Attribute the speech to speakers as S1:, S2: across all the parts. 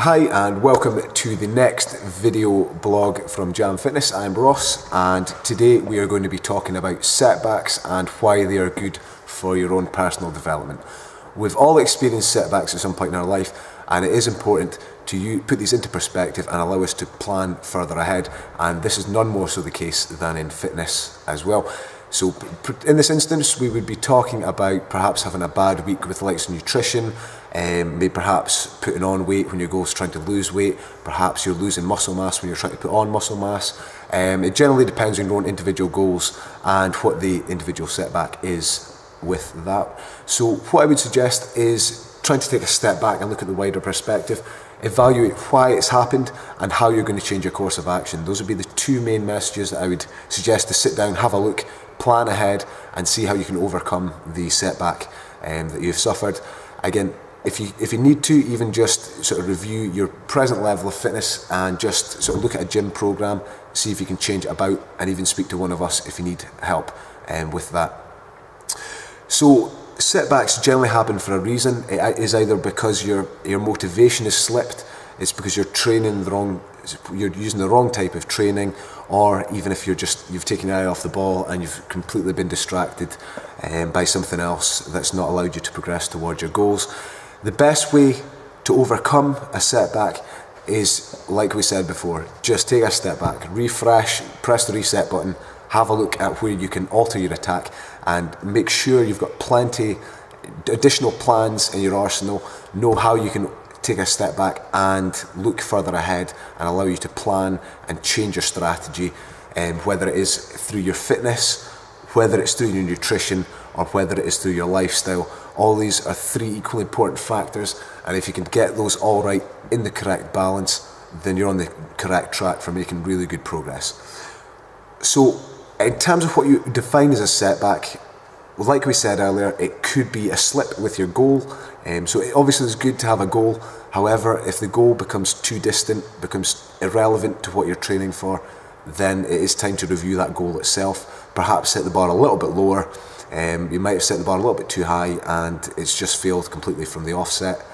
S1: Hi and welcome to the next video blog from Jam Fitness. I'm Ross and today we are going to be talking about setbacks and why they are good for your own personal development. We've all experienced setbacks at some point in our life, and it is important to put these into perspective and allow us to plan further ahead, and this is none more so the case than in fitness as well. So in this instance we would be talking about perhaps having a bad week with the likes of nutrition, maybe perhaps putting on weight when your goal is trying to lose weight, perhaps you're losing muscle mass when you're trying to put on muscle mass. It generally depends on your own individual goals and what the individual setback is with that. So what I would suggest is trying to take a step back and look at the wider perspective, evaluate why it's happened and how you're going to change your course of action. Those would be the two main messages that I would suggest to sit down, have a look, plan ahead and see how you can overcome the setback that you've suffered. Again, if you need to, even just sort of review your present level of fitness and just sort of look at a gym program, see if you can change it about, and even speak to one of us if you need help with that. So setbacks generally happen for a reason. It is either because your motivation has slipped, it's because you're you're using the wrong type of training, or even if you've taken your eye off the ball and you've completely been distracted by something else that's not allowed you to progress towards your goals. The best way to overcome a setback is, like we said before, just take a step back, refresh, press the reset button, have a look at where you can alter your attack and make sure you've got plenty additional plans in your arsenal, know how you can take a step back and look further ahead and allow you to plan and change your strategy, whether it is through your fitness, whether it's through your nutrition, or whether it is through your lifestyle. All these are three equally important factors, and if you can get those all right in the correct balance, then you're on the correct track for making really good progress. So in terms of what you define as a setback, like we said earlier, it could be a slip with your goal. So it obviously is good to have a goal. However, if the goal becomes too distant, becomes irrelevant to what you're training for, then it is time to review that goal itself. Perhaps set the bar a little bit lower. You might have set the bar a little bit too high and it's just failed completely from the offset.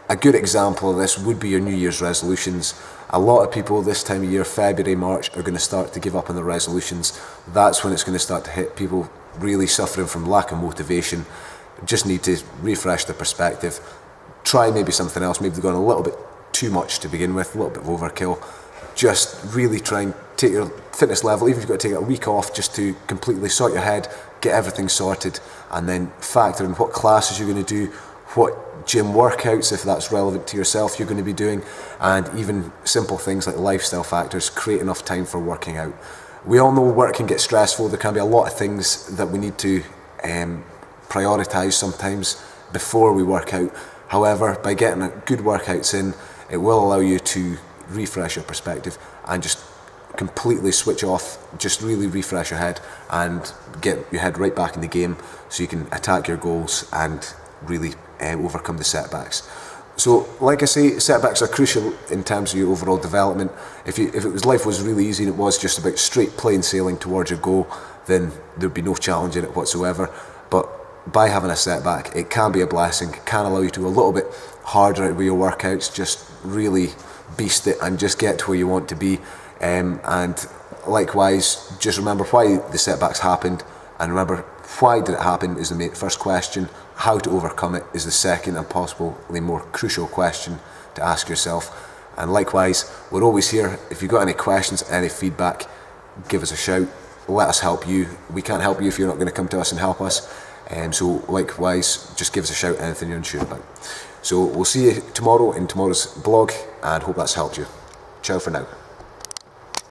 S1: A good example of this would be your New Year's resolutions. A lot of people this time of year, February, March, are going to start to give up on their resolutions. That's when it's going to start to hit people really suffering from lack of motivation. Just need to refresh their perspective. Try maybe something else. Maybe they've gone a little bit too much to begin with, a little bit of overkill. Just really try and take your fitness level, even if you've got to take a week off just to completely sort your head, get everything sorted, and then factor in what classes you're going to do, what gym workouts, if that's relevant to yourself, you're going to be doing, and even simple things like lifestyle factors. Create enough time for working out. We all know work can get stressful. There can be a lot of things that we need to prioritise sometimes before we work out. However, by getting good workouts in, it will allow you to refresh your perspective and just completely switch off, just really refresh your head and get your head right back in the game so you can attack your goals and really overcome the setbacks. So like I say, setbacks are crucial in terms of your overall development. If life was really easy and it was just about straight plain sailing towards your goal, then there'd be no challenge in it whatsoever. But by having a setback, it can be a blessing, it can allow you to go a little bit harder with your workouts, just really beast it and just get to where you want to be. And likewise, just remember why the setbacks happened, and remember why did it happen is the first question. How to overcome it is the second and possibly more crucial question to ask yourself. And likewise, we're always here. If you've got any questions, any feedback, give us a shout. Let us help you. We can't help you if you're not going to come to us and help us. So likewise, just give us a shout, anything you're unsure about. So we'll see you tomorrow in tomorrow's blog and hope that's helped you. Ciao for now.